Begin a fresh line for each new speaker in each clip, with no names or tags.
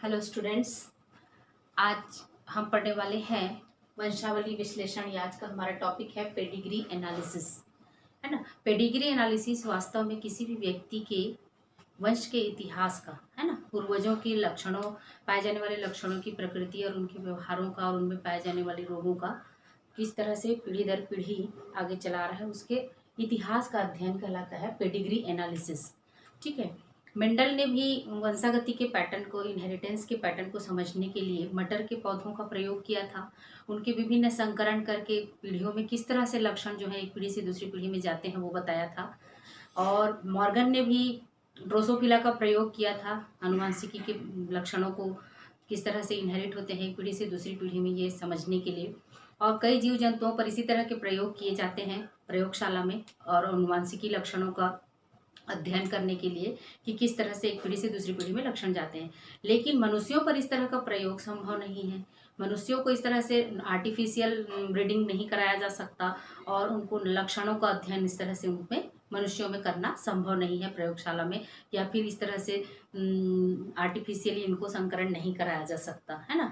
Hello students. आज हम पढ़ने वाले हैं वंशावली विश्लेषण। आज का हमारा टॉपिक है पेडिग्री एनालिसिस, है ना। पेडिग्री एनालिसिस वास्तव में किसी भी व्यक्ति के वंश के इतिहास का, है ना, पूर्वजों के लक्षणों, पाए जाने वाले लक्षणों की प्रकृति और उनके व्यवहारों का और उनमें पाए जाने वाले रोगों का किस तरह से पीढ़ी दर पीढ़ी आगे चला रहा है, उसके इतिहास का अध्ययन कहलाता है पेडिग्री एनालिसिस। ठीक है। मेंडल ने भी वंशागति के पैटर्न को, इनहेरिटेंस के पैटर्न को समझने के लिए मटर के पौधों का प्रयोग किया था। उनके विभिन्न संकरण करके पीढ़ियों में किस तरह से लक्षण जो है एक पीढ़ी से दूसरी पीढ़ी में जाते हैं वो बताया था। और मॉर्गन ने भी ड्रोसोफिला का प्रयोग किया था, आनुवंशिकी के लक्षणों को किस तरह से इनहेरिट होते हैं एक पीढ़ी से दूसरी पीढ़ी में ये समझने के लिए। और कई जीव जंतुओं पर इसी तरह के प्रयोग किए जाते हैं प्रयोगशाला में और आनुवंशिकी लक्षणों का अध्ययन करने के लिए कि किस तरह से एक पीढ़ी से दूसरी पीढ़ी में लक्षण जाते हैं। लेकिन मनुष्यों पर इस तरह का प्रयोग संभव नहीं है। मनुष्यों को इस तरह से आर्टिफिशियल ब्रीडिंग नहीं कराया जा सकता और उनको लक्षणों का अध्ययन इस तरह से उनमें मनुष्यों में करना संभव नहीं है प्रयोगशाला में, या फिर इस तरह से आर्टिफिशियली इनको संकरण नहीं कराया जा सकता, है ना,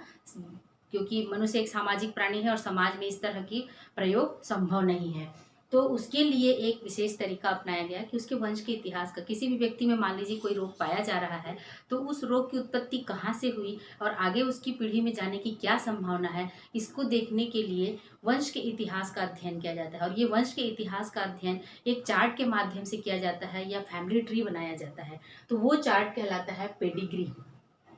क्योंकि मनुष्य एक सामाजिक प्राणी है और समाज में इस तरह की प्रयोग संभव नहीं है। तो उसके लिए एक विशेष तरीका अपनाया गया कि उसके वंश के इतिहास का, किसी भी व्यक्ति में मान लीजिए कोई रोग पाया जा रहा है तो उस रोग की उत्पत्ति कहाँ से हुई और आगे उसकी पीढ़ी में जाने की क्या संभावना है, इसको देखने के लिए वंश के इतिहास का अध्ययन किया जाता है। और ये वंश के इतिहास का अध्ययन एक चार्ट के माध्यम से किया जाता है या फैमिली ट्री बनाया जाता है। तो वो चार्ट कहलाता है पेडिग्री,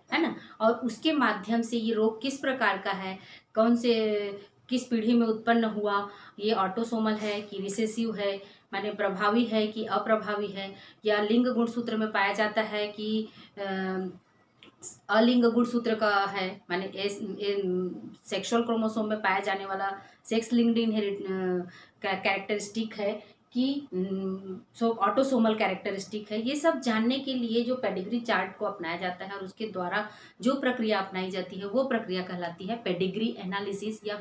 है ना। और उसके माध्यम से ये रोग किस प्रकार का है, कौन से किस पीढ़ी में उत्पन्न हुआ, ये ऑटोसोमल है कि रिसेसिव है, माने प्रभावी है कि अप्रभावी है, या लिंग गुणसूत्र में पाया जाता है कि अलिंग गुणसूत्र का है, माने सेक्सुअल क्रोमोसोम में पाया जाने वाला सेक्स लिंक्ड इनहेरिट कैरेक्टरिस्टिक है कि ऑटोसोमल कैरेक्टरिस्टिक है। ये सब जानने के लिए जो पेडिग्री चार्ट को अपनाया जाता है और उसके द्वारा जो प्रक्रिया अपनाई जाती है वो प्रक्रिया कहलाती है पेडिग्री एनालिसिस या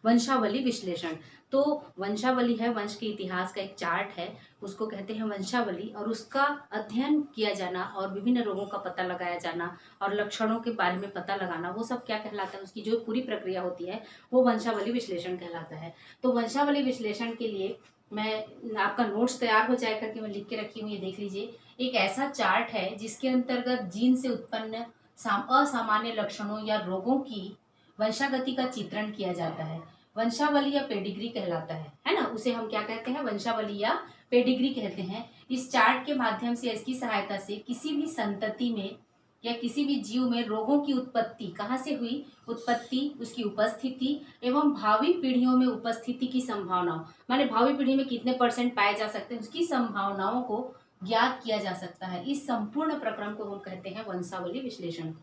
वंशावली विश्लेषण। तो वंशावली है वंश के इतिहास का एक चार्ट है, उसको कहते हैं वंशावली। और उसका अध्ययन किया जाना और विभिन्न रोगों का पता लगाया जाना और लक्षणों के बारे में पता लगाना, वो सब क्या कहलाता है, उसकी जो पूरी प्रक्रिया होती है वो वंशावली विश्लेषण कहलाता है। तो वंशावली विश्लेषण के लिए मैं आपका नोट्स तैयार हो जाए करके मैं लिख के रखी हूँ, ये देख लीजिए। एक ऐसा चार्ट है जिसके अंतर्गत जीन से उत्पन्न असामान्य लक्षणों या रोगों की वंशागति का चित्रण किया जाता है। वंशावली या पेडिग्री कहलाता है ना। उसे हम क्या कहते हैं, वंशावली या पेडिग्री कहते हैं। इस चार्ट के माध्यम से, इसकी सहायता से किसी भी संतति में या किसी भी जीव में रोगों की उत्पत्ति कहाँ से हुई, उत्पत्ति, उसकी उपस्थिति एवं भावी पीढ़ियों में उपस्थिति की संभावनाओं, माने भावी पीढ़ी में कितने % पाए जा सकते हैं, उसकी संभावनाओं को ज्ञात किया जा सकता है। इस संपूर्ण प्रक्रम को हम कहते हैं वंशावली विश्लेषण।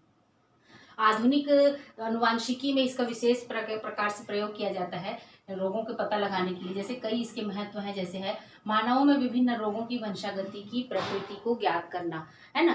आधुनिक अनुवांशिकी में इसका विशेष प्रकार से प्रयोग किया जाता है रोगों के पता लगाने के लिए। जैसे कई इसके महत्व हैं, जैसे है मानवों में विभिन्न रोगों की वंशागति की प्रकृति को ज्ञात करना, है ना।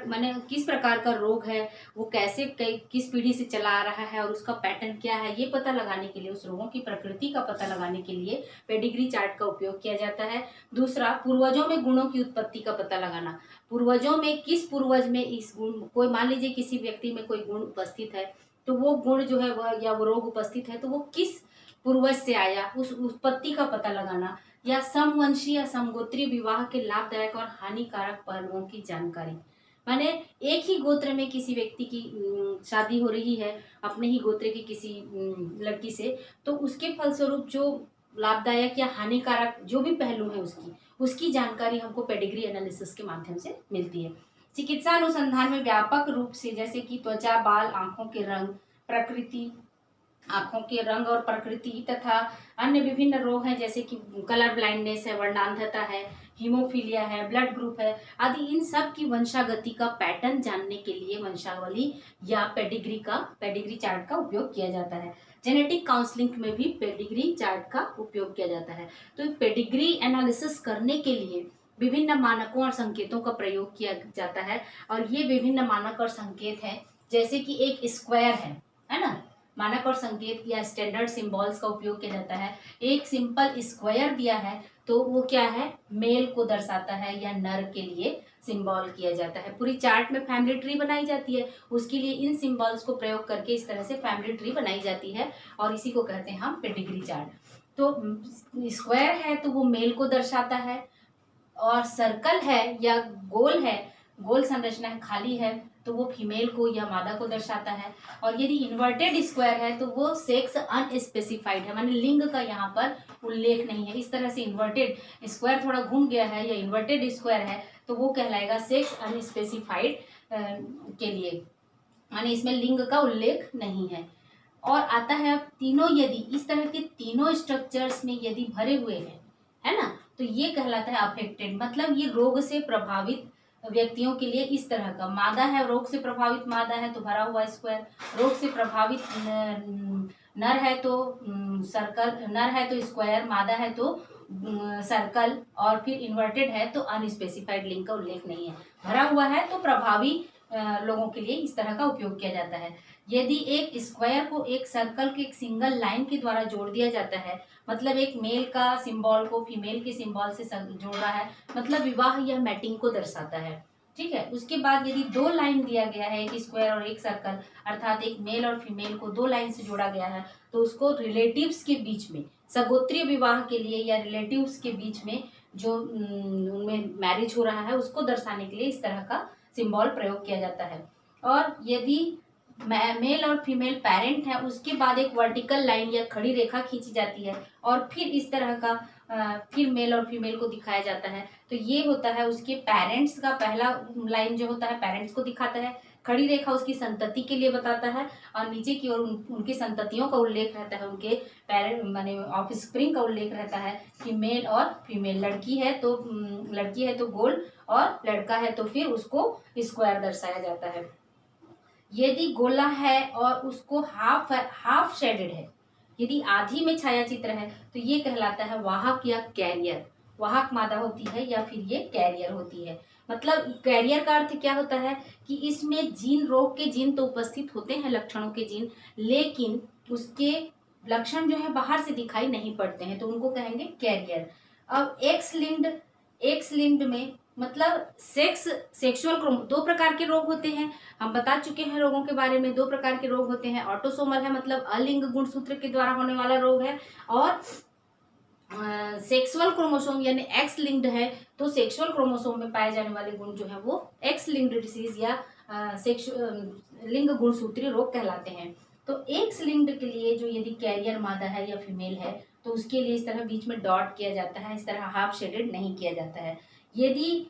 माने किस प्रकार का रोग है, वो कैसे किस पीढ़ी से चला आ रहा है और उसका पैटर्न क्या है, ये पता लगाने के लिए, उस रोगों की प्रकृति का पता लगाने के लिए पेडिग्री चार्ट का उपयोग किया जाता है। दूसरा, पूर्वजों में गुणों की उत्पत्ति का पता लगाना। पूर्वजों में किस पूर्वज में इस गुण, कोई मान लीजिए किसी व्यक्ति में कोई गुण उपस्थित है तो वो गुण जो है वह, या वो रोग उपस्थित है तो वो किस पूर्वज से आया, उस उत्पत्ति का पता लगाना। या समवंशी या समगोत्रीय विवाह के लाभदायक और हानिकारक पहलुओं की जानकारी, माने एक ही गोत्र में किसी व्यक्ति की शादी हो रही है अपने ही गोत्र की किसी लड़की से, तो उसके फलस्वरूप जो लाभदायक या हानिकारक जो भी पहलू है उसकी जानकारी हमको पेडिग्री एनालिसिस के माध्यम से मिलती है। चिकित्सा अनुसंधान में व्यापक रूप से, जैसे कि त्वचा, बाल, आंखों के रंग, प्रकृति, आंखों के रंग और प्रकृति तथा अन्य विभिन्न रोग हैं, जैसे कि कलर ब्लाइंडनेस है, वर्णांधता है, हीमोफीलिया है, ब्लड ग्रुप है आदि, इन सब की वंशागति का पैटर्न जानने के लिए वंशावली या पेडिग्री चार्ट का उपयोग किया जाता है। जेनेटिक काउंसलिंग में भी पेडिग्री चार्ट का उपयोग किया जाता है। तो पेडिग्री एनालिसिस करने के लिए विभिन्न मानकों और संकेतों का प्रयोग किया जाता है। और ये विभिन्न मानक और संकेत हैं, जैसे कि एक स्क्वायर है ना, मानक और संकेत या स्टैंडर्ड सिंबल्स का उपयोग किया जाता है। एक सिंपल स्क्वायर दिया है तो वो क्या है, मेल को दर्शाता है या नर के लिए सिंबल किया जाता है। पूरी चार्ट में फैमिली ट्री बनाई जाती है, उसके लिए इन सिंबल्स को प्रयोग करके इस तरह से फैमिली ट्री बनाई जाती है और इसी को कहते हैं हम पेडिग्री चार्ट। तो स्क्वायर है तो वो मेल को दर्शाता है, और सर्कल है या गोल है, गोल संरचना है, खाली है, तो वो फीमेल को या मादा को दर्शाता है। और यदि इन्वर्टेड स्क्वायर है तो वो सेक्स अनस्पेसिफाइड है, माने लिंग का यहाँ पर उल्लेख नहीं है। इस तरह से इन्वर्टेड स्क्वायर थोड़ा घूम गया है या इन्वर्टेड स्क्वायर है तो वो कहलाएगा सेक्स अनस्पेसिफाइड के लिए, माने इसमें लिंग का उल्लेख नहीं है। और आता है अब तीनों, यदि इस तरह के तीनों स्ट्रक्चर्स में यदि भरे हुए हैं, है ना, तो ये कहलाता है अफेक्टेड, मतलब ये रोग से प्रभावित व्यक्तियों के लिए इस तरह का। मादा है, रोग से प्रभावित मादा है तो भरा हुआ स्क्वायर, रोग से प्रभावित नर है तो सर्कल, नर है तो स्क्वायर, मादा है तो सर्कल, और फिर इन्वर्टेड है तो अनस्पेसिफाइड, लिंग का उल्लेख नहीं है। भरा हुआ है तो प्रभावी लोगों के लिए इस तरह का उपयोग किया जाता है। यदि एक स्क्वायर को एक सर्कल के एक सिंगल लाइन के द्वारा जोड़ दिया जाता है, मतलब एक मेल का सिंबल को फीमेल के सिंबल से जोड़ रहा है, मतलब विवाह या मैटिंग को दर्शाता है। ठीक है, उसके बाद यदि दो लाइन दिया गया है, एक स्क्वायर और एक सर्कल, अर्थात एक मेल और फीमेल को दो लाइन से जोड़ा गया है, तो उसको रिलेटिव्स के बीच में, सगोत्रीय विवाह के लिए या रिलेटिव्स के बीच में जो उनमें मैरिज हो रहा है उसको दर्शाने के लिए इस तरह का सिंबल प्रयोग किया जाता है। और यदि मेल और फीमेल पेरेंट है, उसके बाद एक वर्टिकल लाइन या खड़ी रेखा खींची जाती है और फिर इस तरह का फिर मेल और फीमेल को दिखाया जाता है, तो ये होता है उसके पेरेंट्स का पहला लाइन जो होता है पेरेंट्स को दिखाता है, खड़ी रेखा उसकी संतति के लिए बताता है, और नीचे की ओर उनकी संततियों का उल्लेख रहता है, उनके पेरेंट माने ऑफ स्प्रिंग का उल्लेख रहता है कि मेल और फीमेल, लड़की है तो गोल और लड़का है तो फिर उसको स्क्वायर दर्शाया जाता है। यदि गोला है और उसको हाफ शेडेड है, यदि आधी में छाया चित्र है, तो ये कहलाता है वाहक या कैरियर। वाहक मादा होती है या फिर ये कैरियर होती है। मतलब कैरियर का अर्थ क्या होता है कि इसमें जीन, रोग के जीन तो उपस्थित होते हैं, लक्षणों के जीन, लेकिन उसके लक्षण जो है बाहर से दिखाई नहीं पड़ते हैं, तो उनको कहेंगे कैरियर। अब एक्स लिंक्ड में मतलब सेक्सुअल क्रोम, दो प्रकार के रोग होते हैं, हम बता चुके हैं रोगों के बारे में। दो प्रकार के रोग होते हैं, ऑटोसोमल है मतलब अलिंग गुणसूत्र के द्वारा होने वाला रोग है, और सेक्सुअल क्रोमोसोम यानी एक्स लिंक्ड है तो सेक्सुअल क्रोमोसोम में पाए जाने वाले गुण जो है वो एक्स लिंक्ड डिसीज या लिंग गुणसूत्री रोग कहलाते हैं। तो एक्स लिंक्ड के लिए जो यदि कैरियर मादा है या फीमेल है तो उसके लिए इस तरह बीच में डॉट किया जाता है, इस तरह हाफ शेडेड नहीं किया जाता है। यदि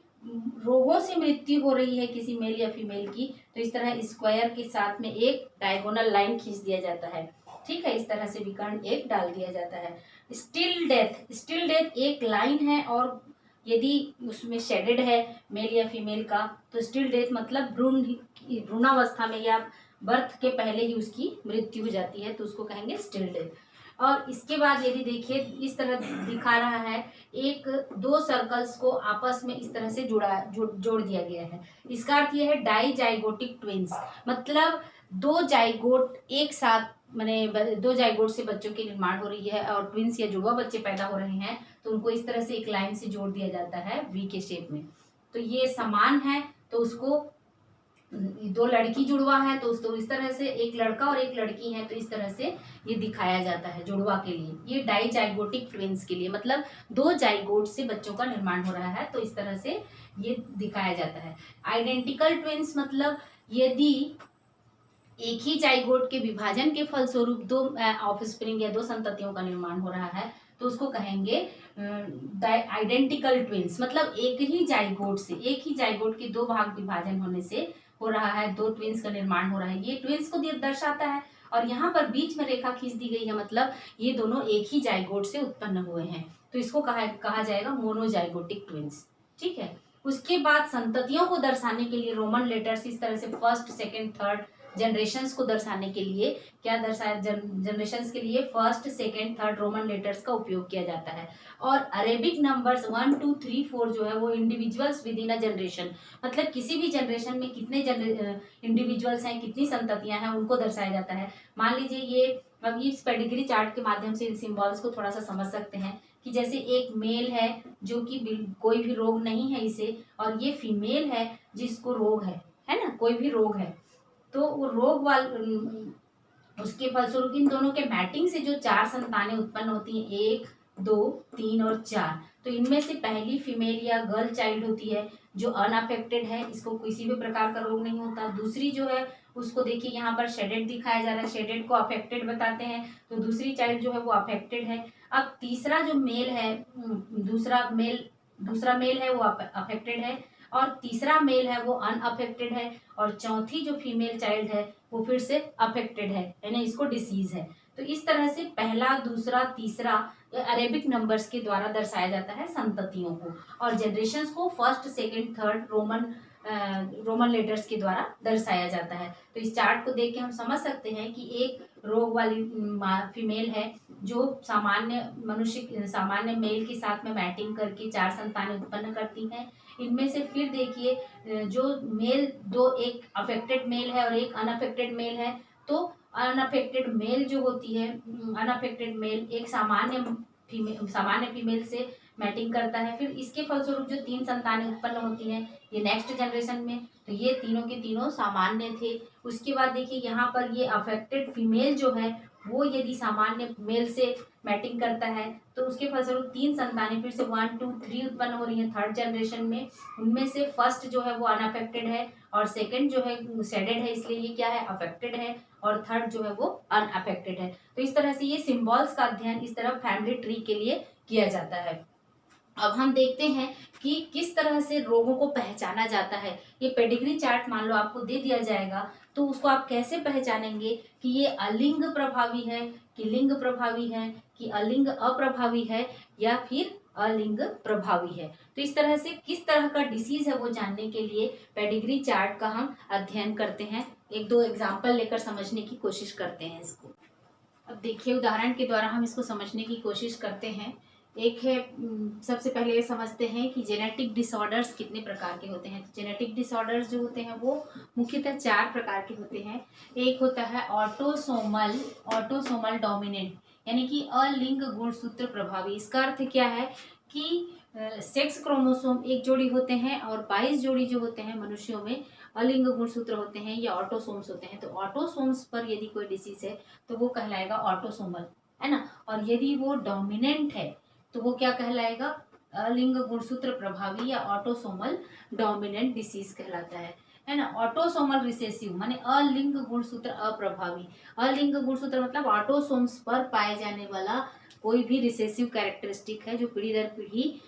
रोगों से मृत्यु हो रही है किसी मेल या फीमेल की तो इस तरह स्क्वायर के साथ में एक डायगोनल लाइन खींच दिया जाता है। ठीक है, इस तरह से विकर्ण एक डाल दिया जाता है। स्टिल डेथ एक लाइन है और यदि उसमें शेडेड है मेल या फीमेल का तो स्टिल डेथ मतलब भ्रूणावस्था में या बर्थ के पहले ही उसकी मृत्यु हो जाती है, तो उसको कहेंगे स्टिल डेथ। और इसके बाद यदि देखिए इस तरह दिखा रहा है, एक दो सर्कल्स को आपस में इस तरह से जोड़ दिया गया है। इसका अर्थ यह है डाइजाइगोटिक ट्विंस, मतलब दो जाइगोट एक साथ, माने दो जाइगोट से बच्चों की निर्माण हो रही है और ट्विंस या जुड़वा बच्चे पैदा हो रहे हैं, तो उनको इस तरह से एक लाइन से जोड़ दिया जाता है वी के शेप में। तो ये समान है तो उसको, दो लड़की जुड़वा है तो उसको इस तरह से, एक लड़का और एक लड़की है तो इस तरह से ये दिखाया जाता है जुड़वा के लिए। ये डाइजाइगोटिक ट्विंस के लिए, मतलब दो जाइगोट से बच्चों का निर्माण हो रहा है तो इस तरह से ये दिखाया जाता है। आइडेंटिकल ट्विंस मतलब यदि एक ही जाइगोट के विभाजन के फलस्वरूप दो ऑफस्प्रिंग या दो संततियों का निर्माण हो रहा है तो उसको कहेंगे आइडेंटिकल ट्विंस। मतलब एक ही जाइगोट के दो भाग विभाजन होने से हो रहा है, दो ट्विंस का निर्माण हो रहा है, ये ट्विंस को दर्शाता है। और यहाँ पर बीच में रेखा खींच दी गई है, मतलब ये दोनों एक ही जाइगोट से उत्पन्न हुए हैं, तो इसको कहा जाएगा मोनोजाइगोटिक ट्विंस। ठीक है, उसके बाद संततियों को दर्शाने के लिए रोमन लेटर्स इस तरह से फर्स्ट, सेकेंड, थर्ड जनरेशन्स को दर्शाने के लिए क्या दर्शाया, जनरेशन्स के लिए first second third Roman letters का उपयोग किया जाता है। और अरेबिक नंबर्स 1 2 3 4 जो है वो individuals with in a generation, मतलब किसी भी जनरेशन में कितने इंडिविजुअल्स हैं, कितनी संततियां हैं, उनको दर्शाया जाता है। मान लीजिए ये, अब इस पेडिग्री चार्ट के माध्यम से इन सिंबल्स को थोड़ा सा समझ सकते हैं कि जैसे एक मेल है जो कि कोई भी रोग नहीं है इसे, और ये फीमेल है जिसको रोग है ना, कोई भी रोग है, तो वो रोग उसके फलस्वरूप इन दोनों के मैटिंग से जो 4 संतानें उत्पन्न होती हैं, 1 2 3 और 4, तो इनमें से पहली फीमेल या गर्ल चाइल्ड होती है जो अनअफेक्टेड है, इसको किसी भी प्रकार का रोग नहीं होता। दूसरी जो है उसको देखिए यहाँ पर शेडेड दिखाया जा रहा है, शेडेड को अफेक्टेड बताते हैं, तो दूसरी चाइल्ड जो है वो अफेक्टेड है। अब तीसरा जो मेल है, दूसरा मेल है वो अफेक्टेड है, और तीसरा मेल है वो अनअफेक्टेड है, और चौथी जो फीमेल चाइल्ड है वो फिर से अफेक्टेड है, यानी इसको डिसीज है। तो इस तरह से पहला दूसरा तीसरा अरेबिक नंबर्स के द्वारा दर्शाया जाता है संततियों को, और जनरेशन्स को first second third Roman letters के द्वारा दर्शाया जाता है। तो इस चार्ट को देख के हम समझ सकते हैं कि एक रोग वाली फीमेल है जो सामान्य मेल के साथ में मैटिंग करके 4 संतानें उत्पन्न करती हैं। इनमें से फिर देखिए जो मेल दो, एक अफेक्टेड मेल है और एक अनअफेक्टेड मेल है, तो अनअफेक्टेड मेल जो होती है, अनअफेक्टेड मेल एक सामान्य फीमेल से मैटिंग करता है, फिर इसके फलस्वरूप जो 3 संतानें उत्पन्न होती हैं ये नेक्स्ट जनरेशन में, तो ये तीनों के तीनों सामान्य थे। उसके बाद देखिए यहाँ पर ये अफेक्टेड फीमेल जो है वो यदि सामान्य मेल से मैटिंग करता है तो उसके फलस्वरूप 3 संतानें फिर से 1 2 3 उत्पन्न हो रही है थर्ड जनरेशन में। उनमें से फर्स्ट जो है वो अनअफेक्टेड है, और सेकंड जो है शेडेड है, इसलिए ये क्या है, अफेक्टेड है, और थर्ड जो है वो अनअफेक्टेड है। तो इस तरह से ये सिंबल्स का अध्ययन इस तरह फैमिली ट्री के लिए किया जाता है। अब हम देखते हैं कि किस तरह से रोगों को पहचाना जाता है। ये पेडिग्री चार्ट मान लो आपको दे दिया जाएगा, तो उसको आप कैसे पहचानेंगे कि ये अलिंग प्रभावी है, कि लिंग प्रभावी है, कि अलिंग अप्रभावी है, या फिर अलिंग प्रभावी है। तो इस तरह से किस तरह का डिसीज है वो जानने के लिए पेडिग्री चार्ट का हम अध्ययन करते हैं। एक दो एग्जाम्पल लेकर समझने की कोशिश करते हैं इसको। अब देखिए उदाहरण के द्वारा हम इसको समझने की कोशिश करते हैं। एक है, सबसे पहले ये समझते हैं कि जेनेटिक डिसऑर्डर्स कितने प्रकार के होते हैं। तो जेनेटिक डिसऑर्डर्स जो होते हैं वो मुख्यतः 4 प्रकार के होते हैं। एक होता है ऑटोसोमल डोमिनेंट, यानी कि अलिंग गुणसूत्र प्रभावी। इसका अर्थ क्या है कि सेक्स क्रोमोसोम एक जोड़ी होते हैं और 22 जोड़ी जो होते हैं मनुष्यों में अलिंग गुणसूत्र होते हैं या ऑटोसोम्स होते हैं। तो ऑटोसोम्स पर यदि कोई डिसीज है तो वो कहलाएगा ऑटोसोमल, है ना। और यदि वो डोमिनेंट है तो वो क्या कहलाएगा, अलिंग गुणसूत्र प्रभावी या ऑटोसोमल डोमिनेंट डिसीज कहलाता है ना। ऑटोसोमल रिसेसिव माने अलिंग गुणसूत्र अप्रभावी। अलिंग गुणसूत्र मतलब ऑटोसोम्स पर पाए जाने वाला कोई भी रिसेसिव कैरेक्टरिस्टिक है जो पीढ़ी दर पीढ़ी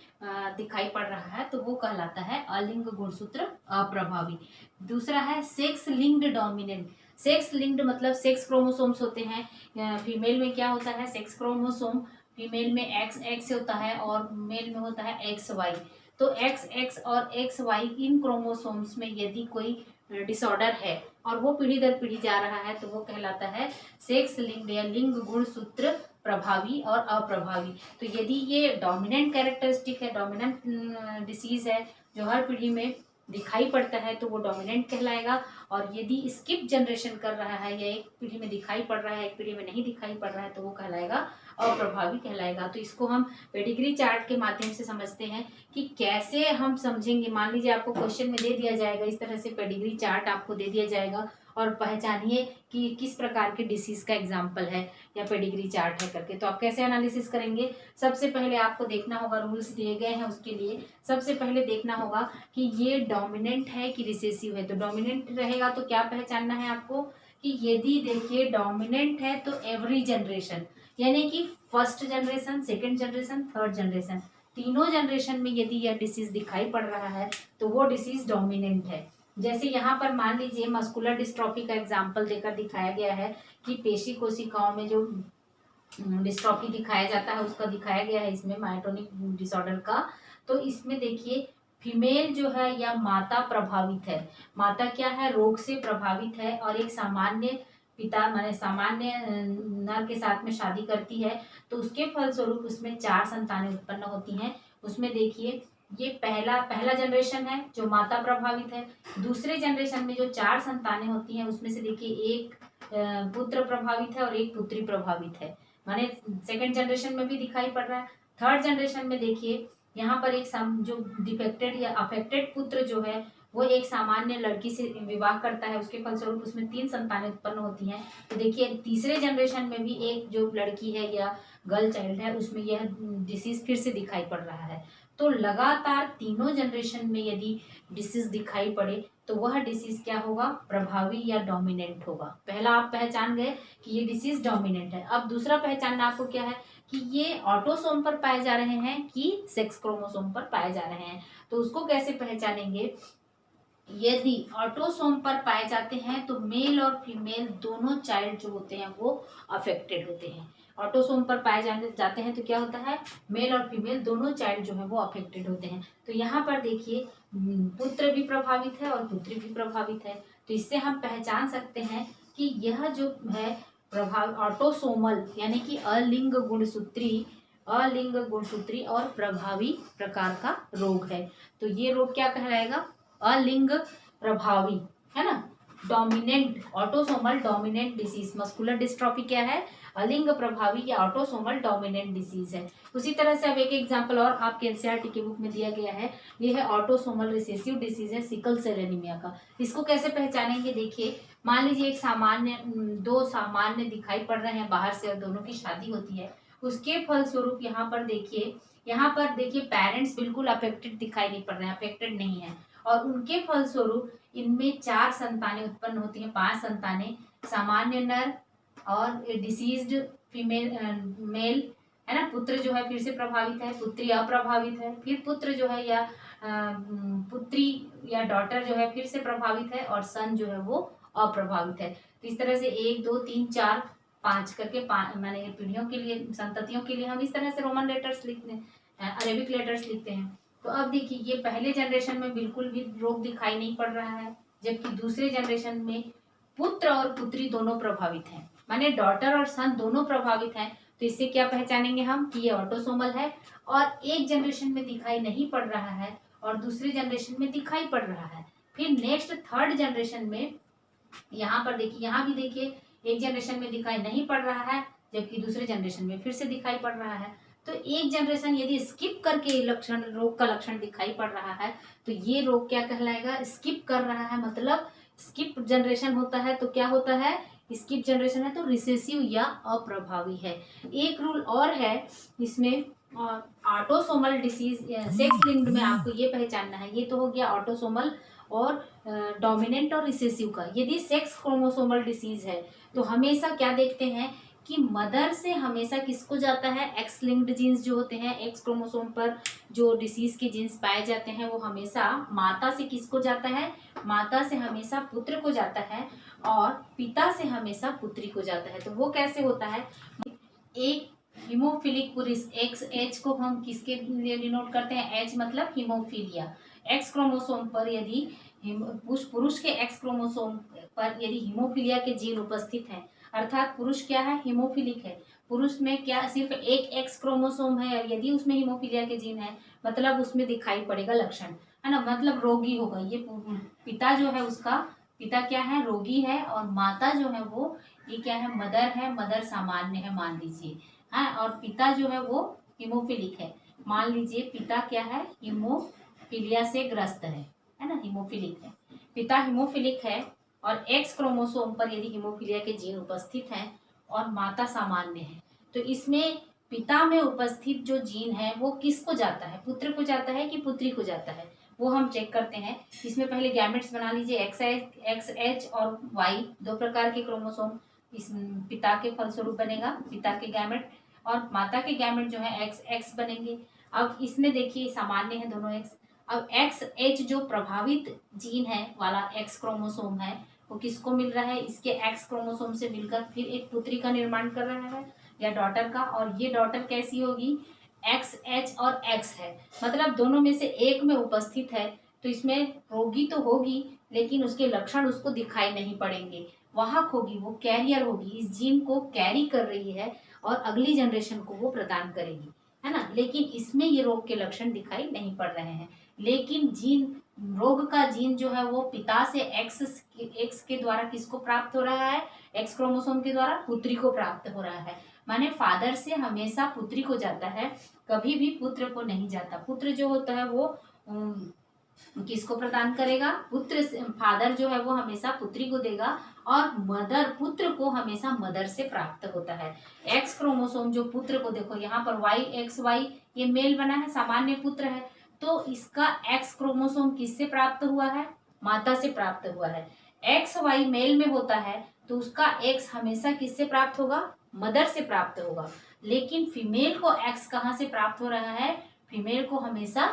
दिखाई पड़ रहा है, तो वो कहलाता है अलिंग गुणसूत्र अप्रभावी। दूसरा है sex linked dominant. Sex linked मतलब सेक्स क्रोमोसोम्स होते हैं। फीमेल में क्या होता है, सेक्स क्रोमोसोम फीमेल में XX होता है और मेल में होता है XY। तो XX और XY इन क्रोमोसोम्स में यदि कोई डिसऑर्डर है और वो पीढ़ी दर पीढ़ी जा रहा है तो वो कहलाता है सेक्स लिंक्ड या लिंग गुणसूत्र प्रभावी और अप्रभावी। तो यदि ये डोमिनेंट कैरेक्टरिस्टिक है, डोमिनेंट डिसीज है जो हर पीढ़ी में दिखाई पड़ता है तो वो डोमिनेंट कहलाएगा। और यदि स्किप जनरेशन कर रहा है या एक पीढ़ी में दिखाई पड़ रहा है एक पीढ़ी में नहीं दिखाई पड़ रहा है तो वो कहलाएगा अप्रभावी कहलाएगा। तो इसको हम पेडिग्री चार्ट के माध्यम से समझते हैं कि कैसे हम समझेंगे। मान लीजिए आपको क्वेश्चन में दे दिया जाएगा, इस तरह से पेडिग्री चार्ट आपको दे दिया जाएगा और पहचानिए कि किस प्रकार के डिसीज का एग्जाम्पल है या पेडिग्री चार्ट है करके। तो आप कैसे एनालिसिस करेंगे, सबसे पहले आपको देखना होगा, रूल्स दिए गए हैं उसके लिए। सबसे पहले देखना होगा कि ये डोमिनेंट है कि रिसेसिव है। तो डोमिनेंट रहेगा तो क्या पहचानना है आपको कि यदि देखिए डोमिनेंट है तो एवरी जनरेशन, यानी कि first generation, second generation, third generation, तीनों जनरेशन में यदि यह डिसीज दिखाई पड़ रहा है तो वो डिसीज डोमिनेंट है। जैसे यहाँ पर मान लीजिए मस्कुलर डिस्ट्रॉफी का एग्जाम्पल देकर दिखाया गया है कि पेशी कोशिकाओं में जो डिस्ट्रॉफी दिखाया जाता है उसका दिखाया गया है इसमें मायोटोनिक डिसऑर्डर का। तो इसमें देखिए फीमेल जो है या माता प्रभावित है, माता क्या है, रोग से प्रभावित है और एक सामान्य पिता माने सामान्य नर के साथ में शादी करती है, तो उसके फलस्वरूप उसमें 4 संतानें उत्पन्न होती हैं। उसमें देखिए ये पहला पहला जनरेशन है जो माता प्रभावित है। दूसरे जनरेशन में जो 4 संतानें होती हैं उसमें से देखिए एक पुत्र प्रभावित है और एक पुत्री प्रभावित है, माने सेकंड जनरेशन में भी दिखाई पड़ रहा है। थर्ड जनरेशन में देखिए यहाँ पर एक जो डिफेक्टेड या अफेक्टेड पुत्र जो है वो एक सामान्य लड़की से विवाह करता है, उसके फलस्वरूप उसमें 3 संतानें उत्पन्न होती हैं। तो देखिए तीसरे जनरेशन में भी एक जो लड़की है या गर्ल चाइल्ड है उसमें यह डिसीज फिर से दिखाई पड़ रहा है। तो लगातार तीनों जनरेशन में यदि डिसीज दिखाई पड़े तो वह डिसीज क्या होगा, प्रभावी या डोमिनेंट होगा। पहला आप पहचान गए कि ये डिसीज डोमिनेंट है। अब दूसरा पहचानना आपको क्या है कि ये ऑटोसोम पर पाए जा रहे हैं कि सेक्स क्रोमोसोम पर पाए जा रहे हैं। तो उसको कैसे पहचानेंगे, यदि ऑटोसोम पर पाए जाते हैं तो मेल और फीमेल दोनों चाइल्ड जो होते हैं वो अफेक्टेड होते हैं। ऑटोसोम पर पाए जाते हैं तो क्या होता है, मेल और फीमेल दोनों चाइल्ड जो है वो अफेक्टेड होते हैं। तो यहाँ पर देखिए पुत्र भी प्रभावित है और पुत्री भी प्रभावित है। तो इससे हम पहचान सकते हैं कि यह जो है प्रभाव ऑटोसोमल यानी कि अलिंग गुणसूत्री और प्रभावी प्रकार का रोग है। तो ये रोग क्या कहलाएगा, अलिंग प्रभावी, है ना, dominant autosomal dominant disease. Muscular dystrophy क्या है, अलिंग प्रभावी या ऑटोसोमल डोमिनेंट डिसीज है। उसी तरह से अब एक एग्जांपल और आपके एनसीईआरटी के बुक में दिया गया है, ये है ऑटोसोमल रिसेसिव डिसीज है सिकल सेल एनीमिया का। इसको कैसे पहचानेंगे, देखिए मान लीजिए एक सामान्य दो सामान्य दिखाई पड़ रहे हैं बाहर से और दोनों की शादी होती है, उसके फलस्वरूप यहाँ पर देखिए पेरेंट्स बिल्कुल अफेक्टेड दिखाई नहीं पड़ रहे हैं, अफेक्टेड नहीं है, और उनके फलस्वरूप इनमें 4 संतानें उत्पन्न होती हैं, 5 संतानें, सामान्य नर और डिसीज्ड फीमेल मेल, है ना, पुत्र जो है फिर से प्रभावित है, पुत्री अप्रभावित है, फिर पुत्र जो है या पुत्री या डॉटर जो है फिर से प्रभावित है और सन जो है वो अप्रभावित है। तो इस तरह से 1 2 3 4 5 करके माने पीढ़ियों के लिए, संततियों के लिए हम इस तरह से रोमन लेटर्स लिखते हैं, अरेबिक लेटर्स लिखते हैं। तो अब देखिए ये पहले जनरेशन में बिल्कुल भी रोग दिखाई नहीं पड़ रहा है, जबकि दूसरे जनरेशन में पुत्र और पुत्री दोनों प्रभावित हैं, माने डॉटर और सन दोनों प्रभावित हैं। तो इससे क्या पहचानेंगे हम कि ये ऑटोसोमल है, और एक जनरेशन में दिखाई नहीं पड़ रहा है और दूसरे जनरेशन में दिखाई पड़ रहा है। फिर नेक्स्ट थर्ड जनरेशन में यहाँ पर देखिए, यहाँ भी देखिए एक जनरेशन में दिखाई नहीं पड़ रहा है जबकि दूसरे जनरेशन में फिर से दिखाई पड़ रहा है। तो एक जनरेशन यदि स्किप करके लक्षण रोग का लक्षण दिखाई पड़ रहा है तो ये रोग क्या कहलाएगा, स्किप कर रहा है, मतलब स्किप जनरेशन होता है तो क्या होता है, स्किप जनरेशन है तो रिसेसिव या अप्रभावी है। एक रूल और है इसमें, ऑटोसोमल डिसीज सेक्स लिंक्ड में आपको ये पहचानना है, ये तो हो गया ऑटोसोमल और डोमिनेंट और रिसेसिव का। यदि सेक्स क्रोमोसोमल डिसीज है तो हमेशा क्या देखते हैं कि मदर से हमेशा किसको जाता है, एक्स लिंक्ड जीन्स जो होते हैं, एक्स क्रोमोसोम पर जो डिसीज के जीन्स पाए जाते हैं वो हमेशा माता से किसको जाता है, माता से हमेशा पुत्र को जाता है और पिता से हमेशा पुत्री को जाता है। तो वो कैसे होता है, एक हीमोफिलिक पुरुष, एक्स एच को हम किसके लिए डिनोट करते हैं, एच मतलब हीमोफीलिया। एक्स क्रोमोसोम पर यदि पुरुष के एक्स क्रोमोसोम पर यदि हीमोफीलिया के जीन उपस्थित हैं, अर्थात पुरुष क्या है, हीमोफिलिक है, पुरुष में क्या सिर्फ एक एक्स क्रोमोसोम है और यदि उसमें हीमोफीलिया के जीन है मतलब उसमें दिखाई पड़ेगा लक्षण, है ना, मतलब रोगी होगा। ये पिता जो है उसका, पिता क्या है, रोगी है, और माता जो है वो ये क्या है, मदर है, मदर सामान्य है मान लीजिए, हाँ, और पिता जो है वो हीमोफिलिक है, मान लीजिए पिता क्या है, हीमोफीलिया से ग्रस्त है ना, हीमोफिलिक है, पिता हीमोफिलिक है और एक्स क्रोमोसोम पर यदि हीमोफीलिया के जीन उपस्थित हैं और माता सामान्य है, तो इसमें पिता में उपस्थित जो जीन है वो किसको जाता है, पुत्र को जाता है कि पुत्री को जाता है, वो हम चेक करते हैं। इसमें पहले गैमेट्स बना लीजिए, एक्स एच और वाई, 2 प्रकार के क्रोमोसोम इस पिता के फलस्वरूप बनेगा, पिता के गैमेट, और माता के गैमेट जो है एक्स एक्स बनेंगे। अब इसमें देखिए सामान्य है दोनों एक्स। अब एक्स एच जो प्रभावित जीन है वाला एक्स क्रोमोसोम है वो किसको मिल रहा है, इसके एक्स क्रोमोसोम से मिलकर फिर एक पुत्री का निर्माण कर रहा है या डॉटर का, और ये डॉटर कैसी होगी, एक्स एच और एक्स है, मतलब दोनों में से एक में उपस्थित है, तो इसमें रोगी तो होगी लेकिन उसके लक्षण उसको दिखाई नहीं पड़ेंगे। वाहक होगी, वो कैरियर होगी, इस जीन को कैरी कर रही है और अगली जनरेशन को वो प्रदान करेगी, है ना। लेकिन इसमें ये रोग के लक्षण दिखाई नहीं पड़ रहे हैं। लेकिन जीन, रोग का जीन जो है वो पिता से एक्स के द्वारा किसको प्राप्त हो रहा है, एक्स क्रोमोसोम के द्वारा पुत्री को प्राप्त हो रहा है। माने फादर से हमेशा पुत्री को जाता है, कभी भी पुत्र को नहीं जाता। पुत्र जो होता है वो किसको प्रदान करेगा, पुत्र फादर जो है वो हमेशा पुत्री को देगा, और मदर, पुत्र को हमेशा मदर से प्राप्त होता है। एक्स क्रोमोसोम जो पुत्र को, देखो यहाँ पर वाई एक्स वाई ये मेल बना है, सामान्य पुत्र है, तो इसका एक्स क्रोमोसोम किससे प्राप्त हुआ है, माता से प्राप्त हुआ है। एक्स वाई मेल में होता है तो उसका एक्स हमेशा किससे प्राप्त होगा, मदर से प्राप्त होगा। लेकिन फीमेल को एक्स कहाँ से प्राप्त हो रहा है, फीमेल को हमेशा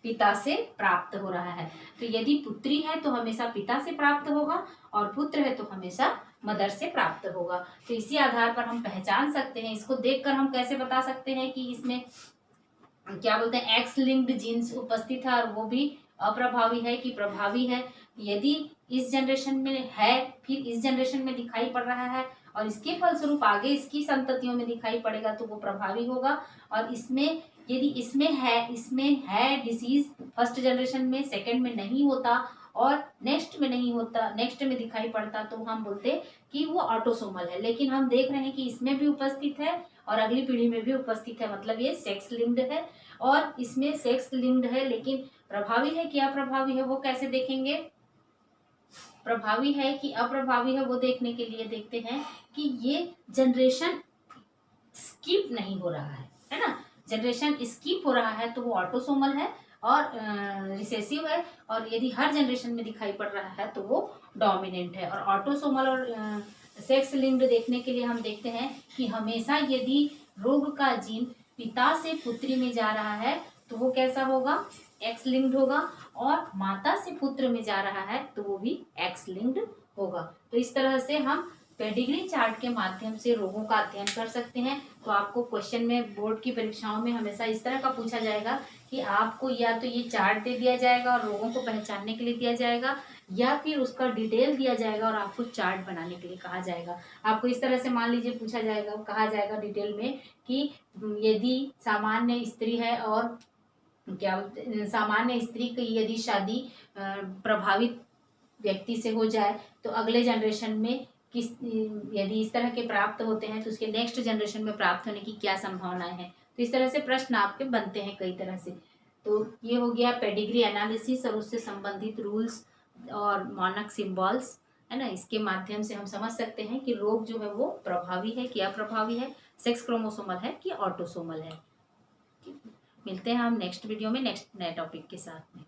पिता से प्राप्त हो रहा है। तो यदि पुत्री है तो हमेशा पिता से प्राप्त होगा, और पुत्र है तो हमेशा मदर से प्राप्त होगा। तो इसी आधार पर हम पहचान सकते हैं, इसको देखकर हम कैसे बता सकते हैं कि इसमें क्या बोलते हैं, एक्स लिंक्ड जीन्स उपस्थित है और वो भी अप्रभावी है कि प्रभावी है। यदि इस जनरेशन में है, फिर इस जनरेशन में दिखाई पड़ रहा है और इसके फलस्वरूप आगे इसकी संततियों में दिखाई पड़ेगा तो वो प्रभावी होगा। और इसमें यदि इसमें है डिसीज फर्स्ट जनरेशन में, सेकंड में नहीं होता और नेक्स्ट में नहीं होता, नेक्स्ट में दिखाई पड़ता, तो हम बोलते कि वो ऑटोसोमल है। लेकिन हम देख रहे हैं कि इसमें भी उपस्थित है और अगली पीढ़ी में भी उपस्थित है, मतलब ये सेक्स लिंक्ड है। और इसमें सेक्स लिंक्ड है लेकिन प्रभावी है कि अप्रभावी है वो कैसे देखेंगे, प्रभावी है कि अप्रभावी है वो देखने के लिए देखते हैं कि ये जनरेशन स्किप नहीं हो रहा है ना। जनरेशन स्किप हो रहा है तो वो ऑटोसोमल है और रिसेसिव है, और यदि हर जनरेशन में दिखाई पड़ रहा है तो वो डोमिनेंट है। और ऑटोसोमल और सेक्स लिंक्ड देखने के लिए हम देखते हैं कि हमेशा यदि रोग का जीन पिता से पुत्री में जा रहा है तो वो कैसा होगा, एक्स लिंक्ड होगा, और माता से पुत्र में जा रहा है तो वो भी एक्स लिंक्ड होगा। तो इस तरह से हम पेडिग्री चार्ट के माध्यम से रोगों का अध्ययन कर सकते हैं। तो आपको क्वेश्चन में, बोर्ड की परीक्षाओं में हमेशा इस तरह का पूछा जाएगा कि आपको या तो ये चार्ट दे दिया जाएगा और रोगों को पहचानने के लिए दिया जाएगा, या फिर उसका डिटेल दिया जाएगा और आपको चार्ट बनाने के लिए कहा जाएगा। आपको इस तरह से मान लीजिए पूछा जाएगा, कहा जाएगा डिटेल में कि यदि सामान्य स्त्री है और क्या सामान्य स्त्री की यदि शादी प्रभावित व्यक्ति से हो जाए तो अगले जनरेशन में किस, यदि इस तरह के प्राप्त होते हैं तो उसके नेक्स्ट जनरेशन में प्राप्त होने की क्या संभावनाएं हैं। तो इस तरह से प्रश्न आपके बनते हैं कई तरह से। तो ये हो गया पेडिग्री एनालिसिस और उससे संबंधित रूल्स और मानक सिंबल्स, है ना। इसके माध्यम से हम समझ सकते हैं कि रोग जो है वो प्रभावी है कि अप्रभावी है, सेक्स क्रोमोसोमल है कि ऑटोसोमल है। मिलते हैं हम नेक्स्ट वीडियो में नेक्स्ट नए टॉपिक के साथ में।